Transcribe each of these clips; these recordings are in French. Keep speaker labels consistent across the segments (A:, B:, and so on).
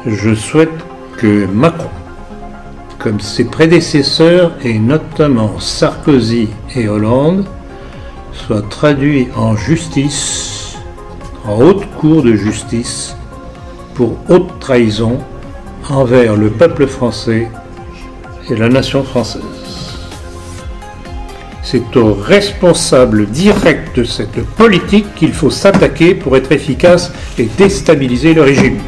A: Je souhaite que Macron, comme ses prédécesseurs et notamment Sarkozy et Hollande, soit traduit en justice, en haute cour de justice, pour haute trahison envers le peuple français et la nation française. C'est aux responsables directs de cette politique qu'il faut s'attaquer pour être efficace et déstabiliser le régime.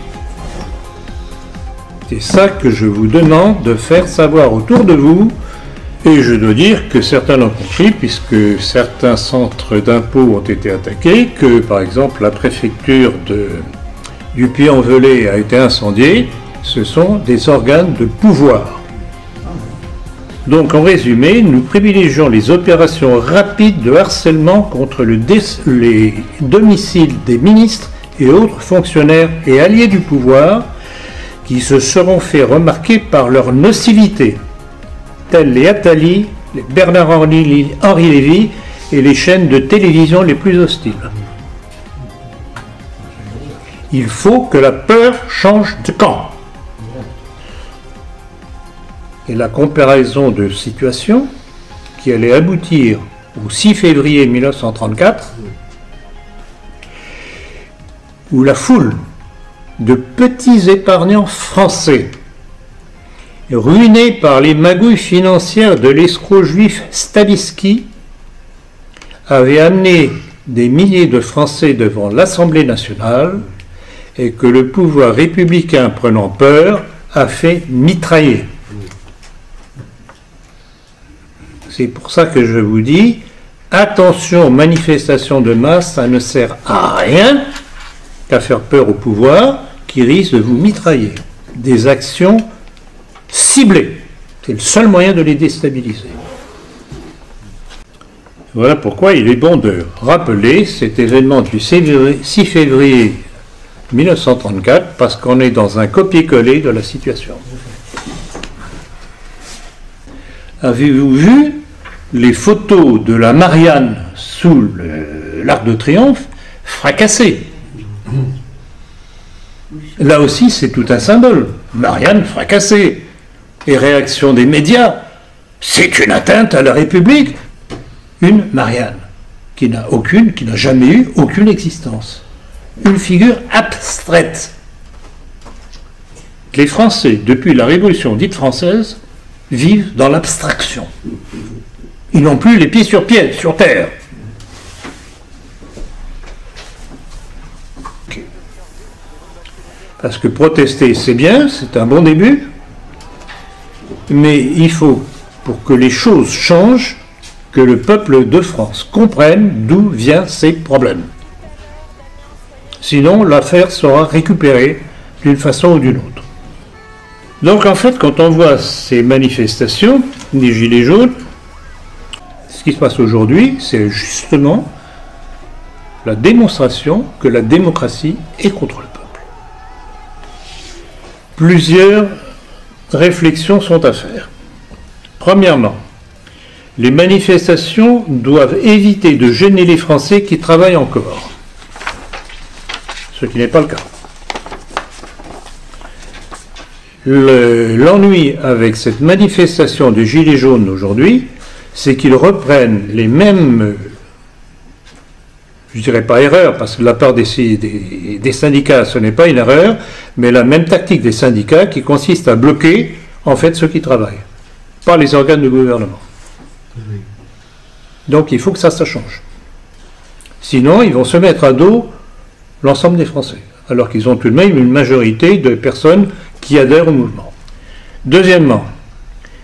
A: C'est ça que je vous demande de faire savoir autour de vous, et je dois dire que certains l'ont compris, puisque certains centres d'impôts ont été attaqués, que par exemple la préfecture du Puy-en-Velay a été incendiée. Ce sont des organes de pouvoir. Donc en résumé, nous privilégions les opérations rapides de harcèlement contre les domiciles des ministres et autres fonctionnaires et alliés du pouvoir qui se seront fait remarquer par leur nocivité, tels les Attali, les Bernard-Henri Lévy et les chaînes de télévision les plus hostiles. Il faut que la peur change de camp. Et la comparaison de situation qui allait aboutir au 6 février 1934, où la foule de petits épargnants français, ruinés par les magouilles financières de l'escroc juif Stavisky, avait amené des milliers de Français devant l'Assemblée nationale et que le pouvoir républicain, prenant peur, a fait mitrailler. C'est pour ça que je vous dis, attention aux manifestations de masse, ça ne sert à rien qu'à faire peur au pouvoir qui risque de vous mitrailler. Des actions ciblées, c'est le seul moyen de les déstabiliser. Voilà pourquoi il est bon de rappeler cet événement du 6 février 1934, parce qu'on est dans un copier-coller de la situation. Avez-vous vu les photos de la Marianne sous l'Arc de Triomphe fracassée? Là aussi, c'est tout un symbole. Marianne fracassée. Et réaction des médias, c'est une atteinte à la République. Une Marianne qui n'a jamais eu aucune existence. Une figure abstraite. Les Français, depuis la Révolution dite française, vivent dans l'abstraction. Ils n'ont plus les pieds sur terre. Okay. Parce que protester, c'est bien, c'est un bon début, mais il faut, pour que les choses changent, que le peuple de France comprenne d'où viennent ces problèmes. Sinon, l'affaire sera récupérée d'une façon ou d'une autre. Donc en fait, quand on voit ces manifestations des Gilets jaunes, ce qui se passe aujourd'hui, c'est justement la démonstration que la démocratie est contre le peuple. Plusieurs réflexions sont à faire. Premièrement, les manifestations doivent éviter de gêner les Français qui travaillent encore, ce qui n'est pas le cas. L'ennui avec cette manifestation des Gilets jaunes aujourd'hui, c'est qu'ils reprennent les mêmes, je ne dirais pas erreur, parce que de la part des syndicats, ce n'est pas une erreur, mais la même tactique des syndicats qui consiste à bloquer, en fait, ceux qui travaillent, pas les organes de gouvernement. Donc il faut que ça change. Sinon, ils vont se mettre à dos l'ensemble des Français, alors qu'ils ont tout de même une majorité de personnes qui adhèrent au mouvement. Deuxièmement,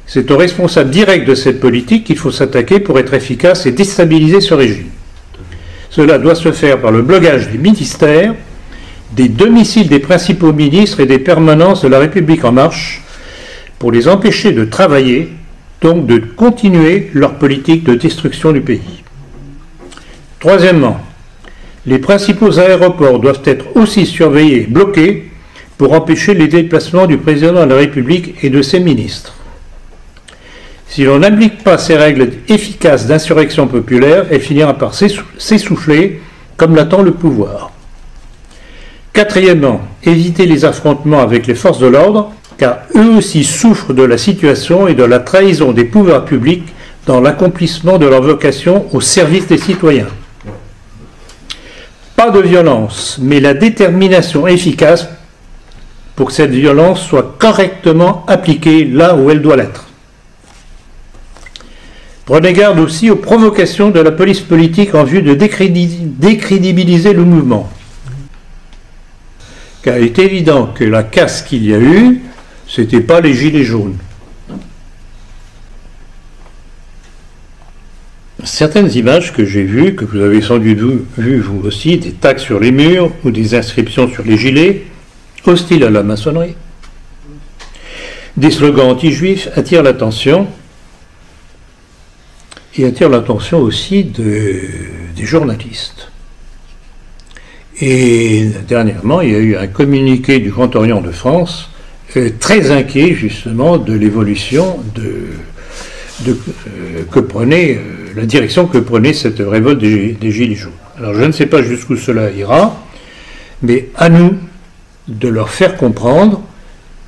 A: c'est aux responsables directs de cette politique qu'il faut s'attaquer pour être efficace et déstabiliser ce régime. Cela doit se faire par le blocage des ministères, des domiciles des principaux ministres et des permanences de la République en marche, pour les empêcher de travailler, donc de continuer leur politique de destruction du pays. Troisièmement, les principaux aéroports doivent être aussi surveillés et bloqués pour empêcher les déplacements du président de la République et de ses ministres. Si l'on n'applique pas ces règles efficaces d'insurrection populaire, elle finira par s'essouffler, comme l'attend le pouvoir. Quatrièmement, éviter les affrontements avec les forces de l'ordre, car eux aussi souffrent de la situation et de la trahison des pouvoirs publics dans l'accomplissement de leur vocation au service des citoyens. Pas de violence, mais la détermination efficace pour que cette violence soit correctement appliquée là où elle doit l'être. Prenez garde aussi aux provocations de la police politique en vue de décrédibiliser le mouvement. Car il est évident que la casse qu'il y a eu, ce n'était pas les gilets jaunes. Certaines images que j'ai vues, que vous avez sans doute vues vous aussi, des tags sur les murs ou des inscriptions sur les gilets, hostiles à la maçonnerie, des slogans anti-juifs attirent l'attention, et attire l'attention aussi des journalistes. Et dernièrement, il y a eu un communiqué du Grand Orient de France très inquiet justement de l'évolution que prenait la direction que prenait cette révolte des Gilets jaunes. Alors je ne sais pas jusqu'où cela ira, mais à nous de leur faire comprendre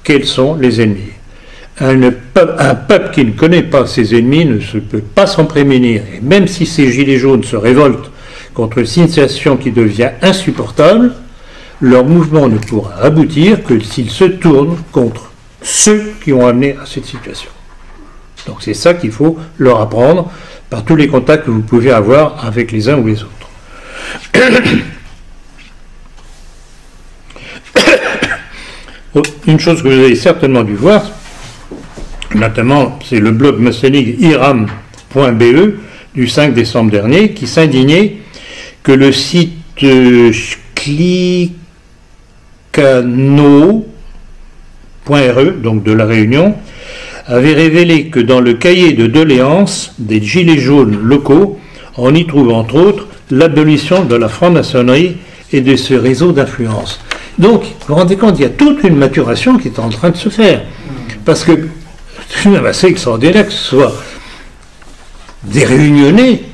A: quels sont les ennemis. Un peuple qui ne connaît pas ses ennemis ne se peut pas s'en prémunir. Et même si ces gilets jaunes se révoltent contre une situation qui devient insupportable, leur mouvement ne pourra aboutir que s'ils se tournent contre ceux qui ont amené à cette situation. Donc c'est ça qu'il faut leur apprendre par tous les contacts que vous pouvez avoir avec les uns ou les autres. Une chose que vous avez certainement dû voir, notamment, c'est le blog maçonnique iram.be du 5 décembre dernier qui s'indignait que le site clicano.re, donc de la Réunion, avait révélé que dans le cahier de doléances des gilets jaunes locaux, on y trouve entre autres l'abolition de la franc-maçonnerie et de ce réseau d'influence. Donc, vous vous rendez compte, il y a toute une maturation qui est en train de se faire. Parce que c'est même assez extraordinaire que ce soit des réunionnais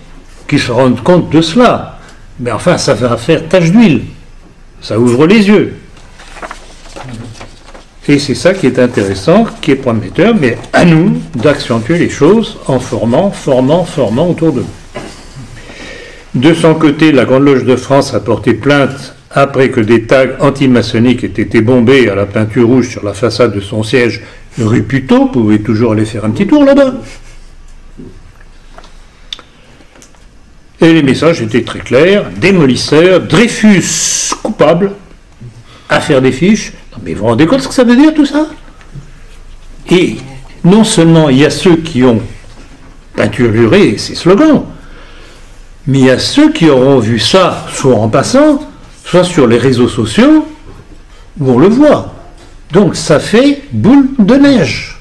A: qui se rendent compte de cela. Mais enfin, ça va faire tache d'huile. Ça ouvre les yeux. Et c'est ça qui est intéressant, qui est prometteur, mais à nous d'accentuer les choses en formant autour de nous. De son côté, la Grande Loge de France a porté plainte après que des tags anti-maçonniques aient été bombés à la peinture rouge sur la façade de son siège rue Puteaux. Vous pouvez toujours aller faire un petit tour là-bas. Et les messages étaient très clairs. Démolisseur, Dreyfus coupable, affaire des fiches. Non, mais vous vous rendez compte ce que ça veut dire tout ça? Et non seulement il y a ceux qui ont peinturluré ces slogans, mais il y a ceux qui auront vu ça soit en passant, soit sur les réseaux sociaux, où on le voit. Donc ça fait boule de neige.